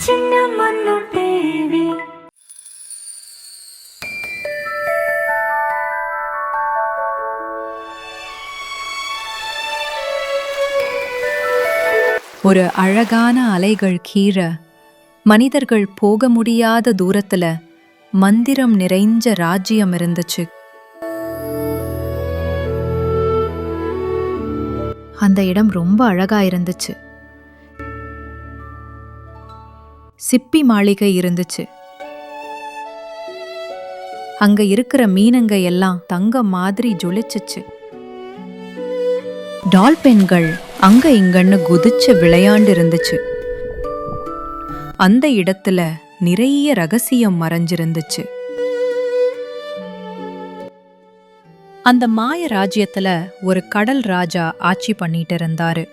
சின்ன மண்ணு தேவி. ஒரு அழகான அலைகள் கீழே மனிதர்கள் போக முடியாத தூரத்துல மந்திரம் நிறைஞ்ச ராஜ்யம் இருந்துச்சு. அந்த இடம் ரொம்ப அழகா இருந்துச்சு. சிப்பி மாளிகை இருந்துச்சு. அங்க இருக்கிற மீனங்க எல்லாம் தங்கம் மாதிரி ஜொலிச்சுச்சு. டால்பென்கள் அங்க இங்கன்னு குதிச்சு விளையாண்டு இருந்துச்சு. அந்த இடத்துல நிறைய ரகசியம் மறைஞ்சிருந்துச்சு. அந்த மாய ராஜ்யத்துல ஒரு கடல் ராஜா ஆட்சி பண்ணிட்டு இருந்தாரு.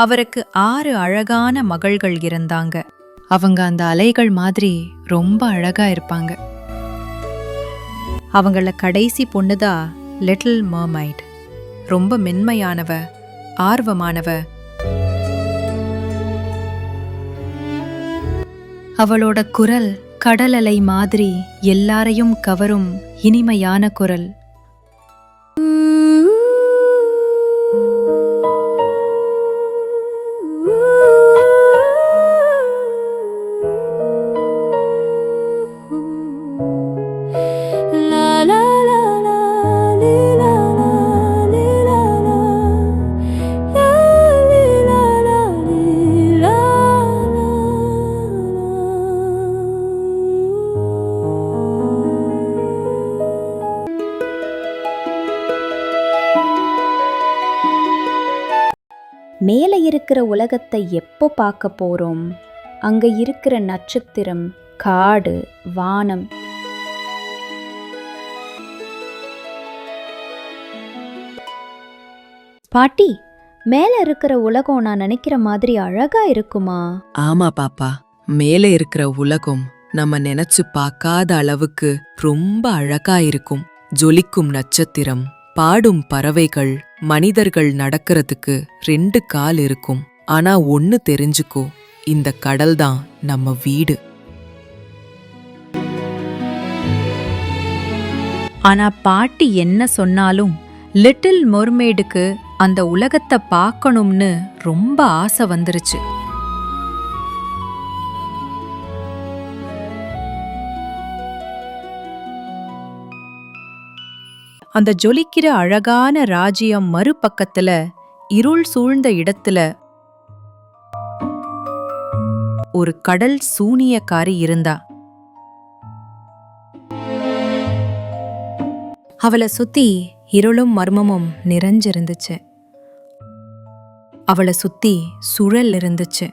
அவருக்கு 6 அழகான மகள்கள் இருந்தாங்க. அவங்க அந்த அலைகள் மாதிரி ரொம்ப அழகா இருப்பாங்க. அவங்கள கடைசி பொண்ணுதான் லிட்டில் மர்மைட். ரொம்ப மென்மையானவ, ஆர்வமானவ. அவளோட குரல் கடல் அலை மாதிரி எல்லாரையும் கவரும் இனிமையான குரல். மேலே இருக்கிற உலகத்தை எப்போ பார்க்க போறோம்? அங்க இருக்கிற நட்சத்திரம், காடு, வானம், பாட்டி, மேல இருக்கிற உலகம் நான் நினைக்கிற மாதிரி அழகா இருக்குமா? ஆமா பாப்பா, மேலே இருக்கிற உலகம் நம்ம நினைச்சு பார்க்காத அளவுக்கு ரொம்ப அழகா இருக்கும். ஜொலிக்கும் நட்சத்திரம், பாடும் பறவைகள், மனிதர்கள் நடக்கிறதுக்கு 2 கால் இருக்கும். ஆனா ஒன்னு தெரிஞ்சுக்கோ, இந்த கடல் தான் நம்ம வீடு. ஆனா பாட்டி என்ன சொன்னாலும் லிட்டில் மர்மெய்டுக்கு அந்த உலகத்தை பார்க்கணும்னு ரொம்ப ஆசை வந்துருச்சு. அந்த ஜொலிக்கிற அழகான ராஜ்யம் மறுபக்கத்துல இருள் சூழ்ந்த இடத்துல ஒரு கடல் சூனியக்காரி இருந்தா. அவளை சுத்தி இருளும் மர்மமும் நிறைஞ்சிருந்துச்சு. அவளை சுத்தி சுழல் இருந்துச்சு.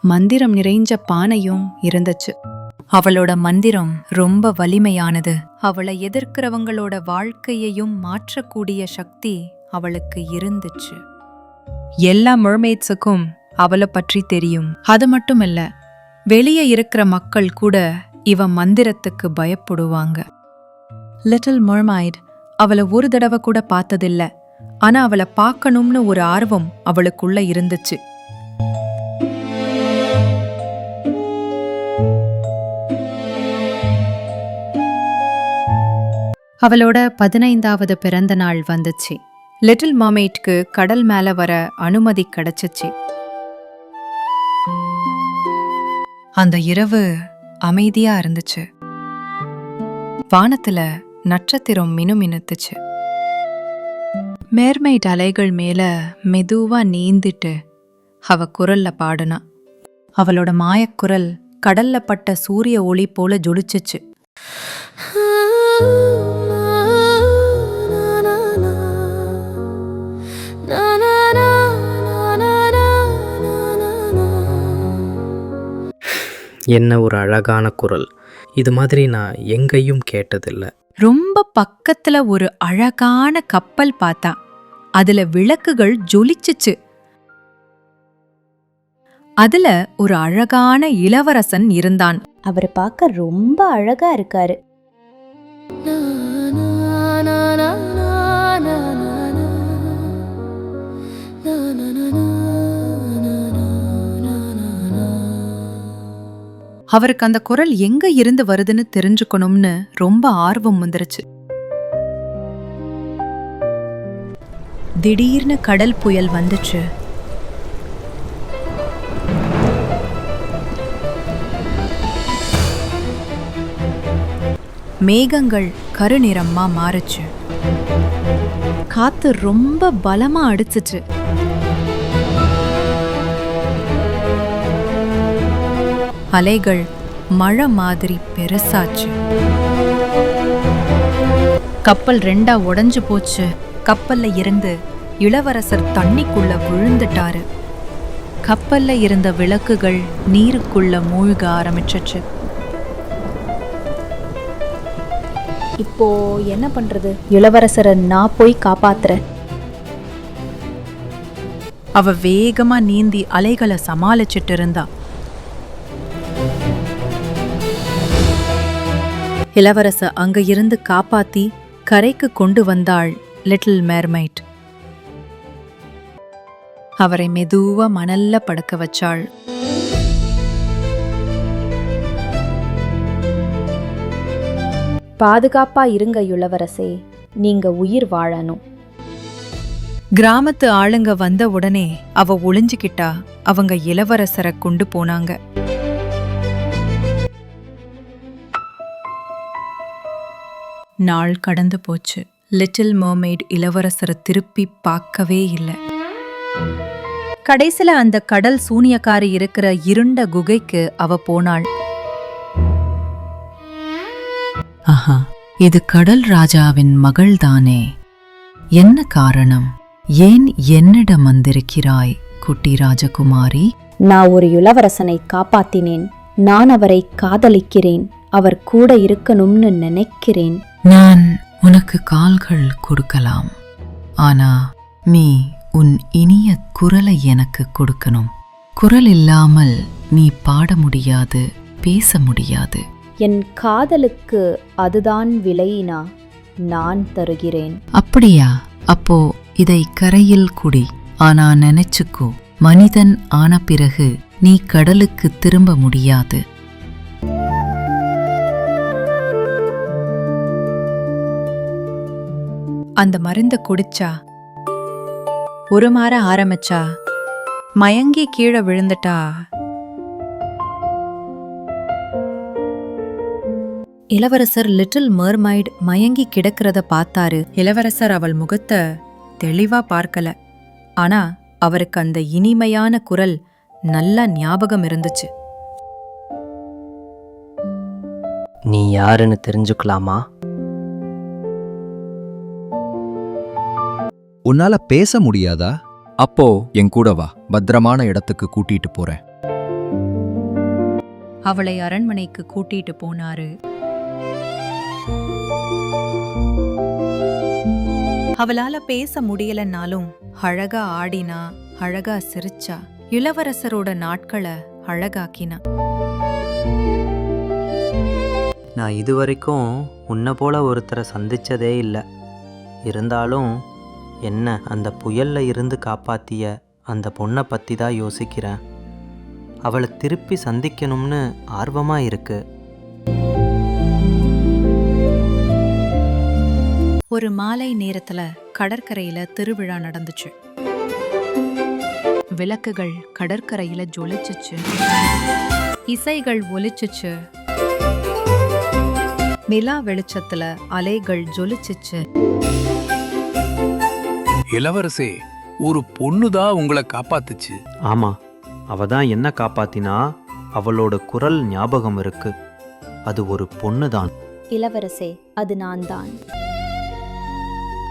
மந்திரம் நிறைஞ்ச பானையும் இருந்துச்சு. அவளோட மந்திரம் ரொம்ப வலிமையானது. அவளை எதிர்க்கிறவங்களோட வாழ்க்கையையும் மாற்றக்கூடிய சக்தி அவளுக்கு இருந்துச்சு. எல்லா மர்மெய்ட்ஸுக்கும் அவளை பற்றி தெரியும். அது மட்டும் இல்ல, வெளியே இருக்கிற மக்கள் கூட இவ மந்திரத்துக்கு பயப்படுவாங்க. லிட்டில் மர்மைட் அவளை ஒரு தடவை கூட பார்த்ததில்ல. ஆனா அவளை பார்க்கணும்னு ஒரு ஆர்வம் அவளுக்குள்ள இருந்துச்சு. அவளோட 15வது பிறந்த நாள் வந்துச்சு. லிட்டில் மர்மெய்ட்க்கு கடல் மேல வர அனுமதி கிடைச்சிச்சு. அந்த இரவு அமைதியா இருந்துச்சு. வானத்துல நட்சத்திரம் மினுமினுத்துச்சு. மேர்மெய்ட் அலைகள் மேல மெதுவா நீந்திட்டு அவ குரல்ல பாடுனா. அவளோட மாயக்குரல் கடல்ல பட்ட சூரிய ஒளி போல ஜொலிச்சுச்சு. என்ன ஒரு அழகான குரல்! இது மாதிரி நான் எங்கேயும் கேட்டதில்ல. ரொம்ப பக்கத்துல ஒரு அழகான கப்பல் பார்த்தா. அதுல விளக்குகள் ஜொலிச்சுச்சு. அதுல ஒரு அழகான இளவரசன் இருந்தான். அவரை பார்க்க ரொம்ப அழகா இருக்காரு. அவருக்கு அந்த குரல் எங்க இருந்து வருதுன்னு தெரிஞ்சுக்கணும்னு ரொம்ப ஆர்வம் வந்துருச்சு. திடீர்னு கடல் புயல் வந்துச்சு. மேகங்கள் கருநிறமா மாறுச்சு. காத்து ரொம்ப பலமா அடிச்சுச்சு. அலைகள் மழை மாதிரி பெருசாச்சு. கப்பல் ரெண்டா உடைஞ்சு போச்சு. கப்பல்ல இருந்து இளவரசர் தண்ணிக்குள்ள விழுந்துட்டாரு. கப்பல்ல இருந்த விளக்குகள் நீருக்குள்ள மூழ்க ஆரம்பிச்சிச்சு. இப்போ என்ன பண்றது? இளவரசரை நான் போய் காப்பாத்துறேன். அவ வேகமா நீந்தி அலைகளை சமாளிச்சிட்டு இருந்தா. இளவரச அங்க இருந்து காப்பாத்தி கரைக்கு கொண்டு வந்தாள் லிட்டில் மேர்மைட். அவரை மெதுவா மணல்ல படுக்க வச்சாள். பாதுகாப்பா இருங்க இளவரசே, நீங்க உயிர் வாழணும். கிராமத்து ஆளுங்க வந்த உடனே அவ ஒளிஞ்சுக்கிட்டா. அவங்க இளவரசரை கொண்டு போனாங்க. நாள் கடந்து போச்சு. லிட்டில் மர்மெய்ட் இளவரசரை திருப்பி பார்க்கவே இல்லை. கடைசில அந்த கடல் சூனியக்காரி இருக்கிற இருண்ட குகைக்கு அவ போனாள். ஆஹா, இது கடல் ராஜாவின் மகள்தானே? என்ன காரணம்? ஏன் என்னிடம் வந்திருக்கிறாய் குட்டி ராஜகுமாரி? நான் ஒரு இளவரசனை காப்பாத்தினேன். நான் அவரை காதலிக்கிறேன். அவர் கூட இருக்கணும்னு நினைக்கிறேன். நான் உனக்கு கால்கள் கொடுக்கலாம். ஆனா நீ உன் இனிய குரலை எனக்கு கொடுக்கணும். குரல் இல்லாமல் நீ பாட முடியாது, பேச முடியாது. என் காதலுக்கு அதுதான் விலையினா நான் தருகிறேன். அப்படியா? அப்போ இதை கரையில் குடி. ஆனா நினைச்சுக்கோ, மனிதன் ஆன பிறகு நீ கடலுக்கு திரும்ப முடியாது. அந்த மருந்த குடிச்சா உருமாற ஆரம்பிச்சா. மயங்கி கீழே விழுந்துட்டா. இளவரசர் லிட்டில் மர்மைட் மயங்கி கிடக்கிறத பார்த்தாரு. இளவரசர் அவள் முகத்தை தெளிவா பார்க்கல. ஆனா அவருக்கு அந்த இனிமையான குரல் நல்லா ஞாபகம் இருந்துச்சு. நீ யாருன்னு தெரிஞ்சுக்கலாமா? உன்னால பேச முடியாதா? அப்போ என் கூட வா, பத்திரமான இடத்துக்கு கூட்டிட்டு போறேன். அவளை அரண்மனைக்கு கூட்டிட்டு போனாரு. அவளால பேச முடியலன்னாலும் அழகா ஆடினா, அழகா சிரிச்சா. இளவரசரோட நாட்களை அழகாக்கினா. நான் இதுவரைக்கும் உன்னை போல ஒருத்தரை சந்திச்சதே இல்லை. இருந்தாலும் என்ன அந்த புயல்ல இருந்து காப்பாத்திய அந்த பொண்ணை பற்றி தான் யோசிக்கிறேன். அவளை திருப்பி சந்திக்கணும்னு ஆர்வமாக இருக்கு. ஒரு மாலை நேரத்துல கடற்கரையில திருவிழா நடந்துச்சு. விளக்குகள் கடற்கரையில ஜொலிச்சுச்சு. இசைகள் ஒலிச்சுச்சு. நிலா வெளிச்சத்துல அலைகள் ஜொலிச்சுச்சு. இளவரசே, ஒரு பொண்ணுதான் உங்களை காப்பாத்துச்சு. ஆமாம், அவ தான் என்ன காப்பாத்தினா. அவளோட குரல் ஞாபகம் இருக்கு. அது ஒரு பொண்ணு தான். இளவரசே, அது நான் தான்.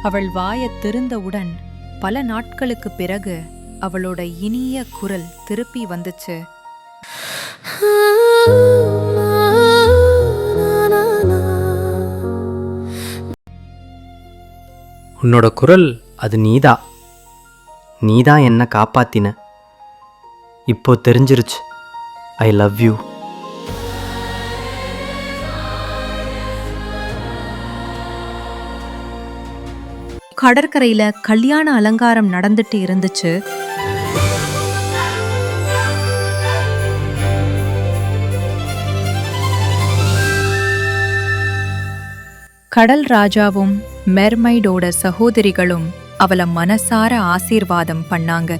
அவள் வாயத் திறந்தவுடன் பல நாட்களுக்கு பிறகு அவளோட இனிய குரல் திருப்பி வந்துச்சு. உன்னோட குரல் அது நீதான் என்ன காப்பாத்தின. இப்போ தெரிஞ்சிருச்சு. I love you. கடற்கரையில கல்யாண அலங்காரம் நடந்துட்டு இருந்துச்சு. கடல் ராஜாவும் மெர்மைடோட சகோதரிகளும் அவள மனசார ஆசீர்வாதம் பண்ணாங்க.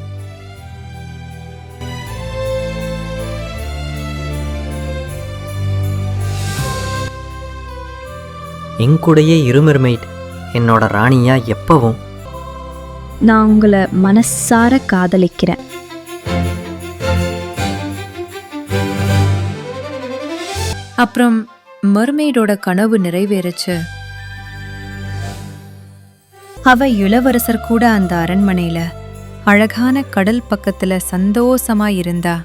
என்கூடையே இருமெர்மெய்ட் என்னோட ராணியா எப்பவும். நான் உங்களை மனசார காதலிக்கிறேன். அப்புறம் மெர்மெய்டோட கனவு நிறைவேறுச்சு. அவ இளவரசர் கூட அந்த அரண்மனையில அழகான கடல் பக்கத்துல சந்தோஷமா இருந்தா.